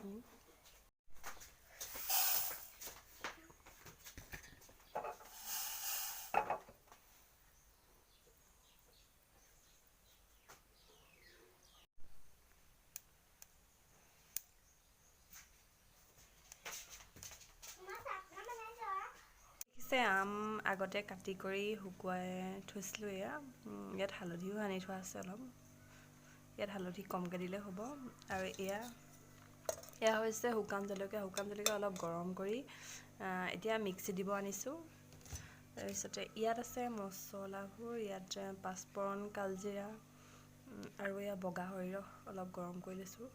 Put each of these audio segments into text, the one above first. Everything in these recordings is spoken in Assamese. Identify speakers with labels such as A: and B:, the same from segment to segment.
A: মছলাখিনি। আম আগতে কাটি কৰি শুকুৱাই থৈছিলোঁ। ইয়াত হালধিও সানি থোৱা আছে অলপ। ইয়াত হালধি কমকৈ দিলে হ'ব। আৰু এয়া হৈছে শুকান জলকীয়া। শুকান জলকীয়া অলপ গৰম কৰি এতিয়া মিক্সি দিব আনিছোঁ। তাৰপিছতে ইয়াত আছে মছলাবোৰ। ইয়াত পাঁচফোৰণ, কালজিৰা আৰু এয়া বগা সৰিয়হ অলপ গৰম কৰি লৈছোঁ।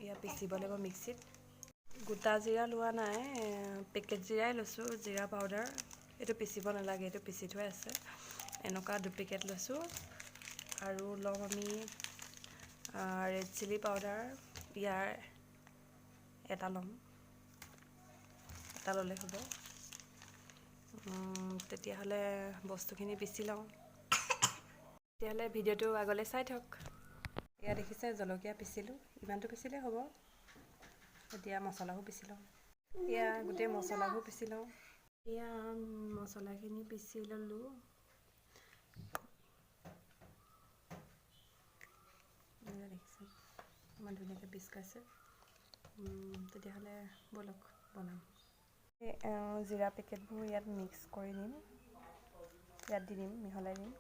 A: এয়া পিচিব লাগিব মিক্সিত। গোটা জিৰা লোৱা নাই, পেকেট জিৰাই লৈছোঁ, জিৰা পাউডাৰ। এইটো পিচিব নালাগে, এইটো পিচি থোৱাই আছে। এনেকুৱা 2 পেকেট লৈছোঁ। আৰু ল'ম আমি ৰেড চিলি পাউডাৰ। ইয়াৰ এটা ল'ম, এটা ল'লে হ'ব। তেতিয়াহ'লে বস্তুখিনি পিচি লওঁ। তেতিয়াহ'লে ভিডিঅ'টো আগলৈ চাই থাকক। এয়া দেখিছে জলকীয়া পিচিলোঁ, ইমানটো পিচিলেই হ'ব। এতিয়া মছলাবোৰ পিচি লওঁ। এয়া গোটেই মছলাবোৰ পিচি লওঁ। এয়া মছলাখিনি পিচি ল'লোঁ। এয়া দেখিছে ইমান ধুনীয়াকৈ পিচ খাইছে। তেতিয়াহ'লে ব'লক বনাম। জিৰা পেকেটবোৰ ইয়াত মিক্স কৰি দিম, ইয়াত দি দিম, মিহলাই দিম।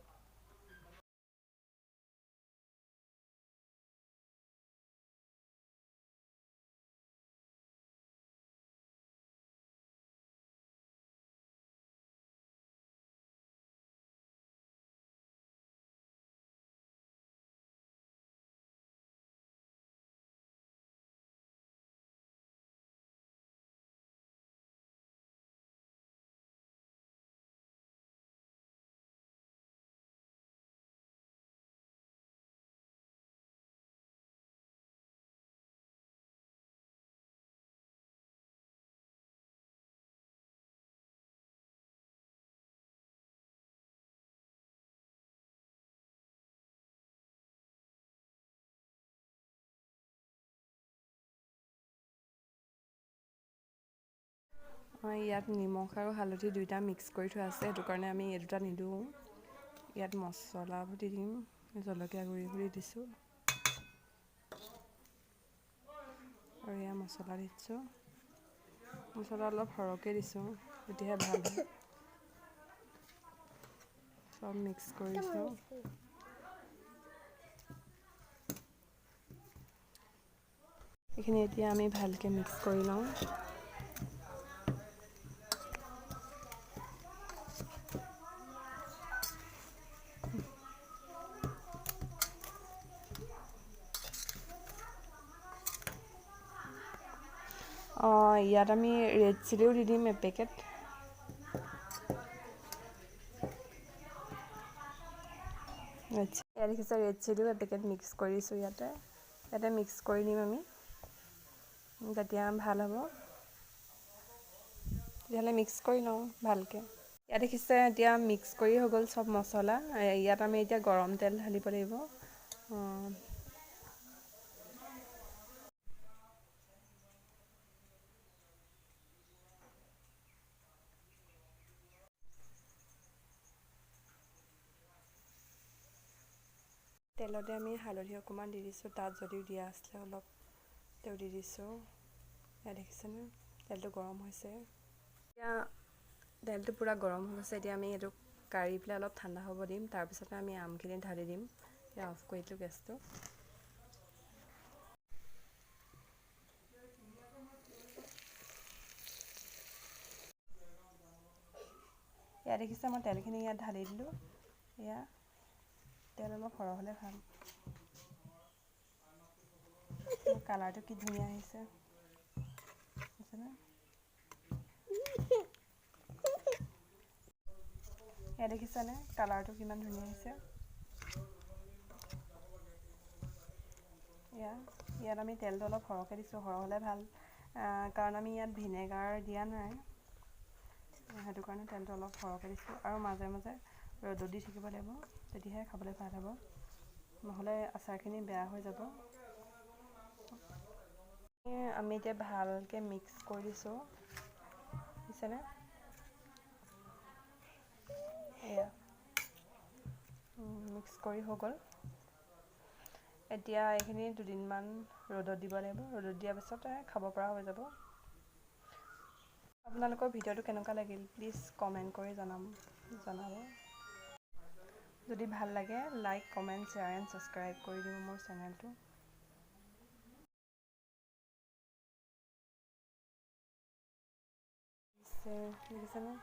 A: ইয়াত নিমখ আৰু হালধি দুইটা মিক্স কৰি থোৱা আছে, সেইটো কাৰণে আমি এই দুটা নিদিওঁ। ইয়াত মছলাবোৰ দি দিম, জলকীয়া গুড়িবোৰ দি দিছোঁ। আৰু এয়া মছলা দিছোঁ। মছলা অলপ সৰহকৈ দিছোঁ, তেতিয়াহে ভাল হয়। চব মিক্স কৰিছোঁ। এইখিনি এতিয়া আমি ভালকৈ মিক্স কৰি লওঁ। ইয়াত আমি ৰেড চিলিও দি দিম এপেকেট। ইয়াত দেখিছে ৰেড চিলিও এপেকেট মিক্স কৰিছোঁ ইয়াতে মিক্স কৰি দিম আমি, তেতিয়া ভাল হ'ব। তেতিয়াহ'লে মিক্স কৰি লওঁ ভালকৈ। ইয়াত দেখিছে এতিয়া মিক্স কৰি হৈ গ'ল চব মছলা। ইয়াত আমি এতিয়া গৰম তেল ঢালিব লাগিব। তেলতে আমি হালধি অকণমান দি দিছোঁ, তাত যদিও দিয়া আছিলে অলপ তেও দি দিছোঁ। ইয়াত দেখিছেনে তেলটো গৰম হৈছে। এতিয়া তেলটো পূৰা গৰম হৈ গৈছে। এতিয়া আমি এইটো কাঢ়ি পেলাই অলপ ঠাণ্ডা হ'ব দিম, তাৰপিছতে আমি আমখিনি ঢালি দিম। এতিয়া অফ কৰি দিলোঁ গেছটো। ইয়াত দেখিছে মই তেলখিনি ইয়াত ঢালি দিলোঁ। এয়া তেল অলপ সৰহ হ'লে ভাল। কালাৰটো কি ধুনীয়া আহিছে দেখিছেনে? ইয়াত দেখিছেনে কালাৰটো কিমান ধুনীয়া আহিছে? ইয়াত আমি তেলটো অলপ সৰহকৈ দিছোঁ, সৰহ হ'লে ভাল। কাৰণ আমি ইয়াত ভিনেগাৰ দিয়া নাই, সেইটো কাৰণে তেলটো অলপ সৰহকৈ দিছোঁ। আৰু মাজে মাজে ৰ'দত দি থাকিব লাগিব, তেতিয়াহে খাবলৈ ভাল হ'ব, নহ'লে আচাৰখিনি বেয়া হৈ যাব। আমি এতিয়া ভালকৈ মিক্স কৰি দিছোঁ, বুজিছেনে? এয়া মিক্স কৰি হৈ গ'ল। এতিয়া এইখিনি দুদিনমান ৰ'দত দিব লাগিব। ৰ'দত দিয়াৰ পিছতে খাব পৰা হৈ যাব। আপোনালোকৰ ভিডিঅ'টো কেনেকুৱা লাগিল প্লিজ কমেণ্ট কৰি জনাব। যদি ভাল লাগে like, comment, share and subscribe কৰি দিব মোৰ চেনেলটো। দেখিছেনে?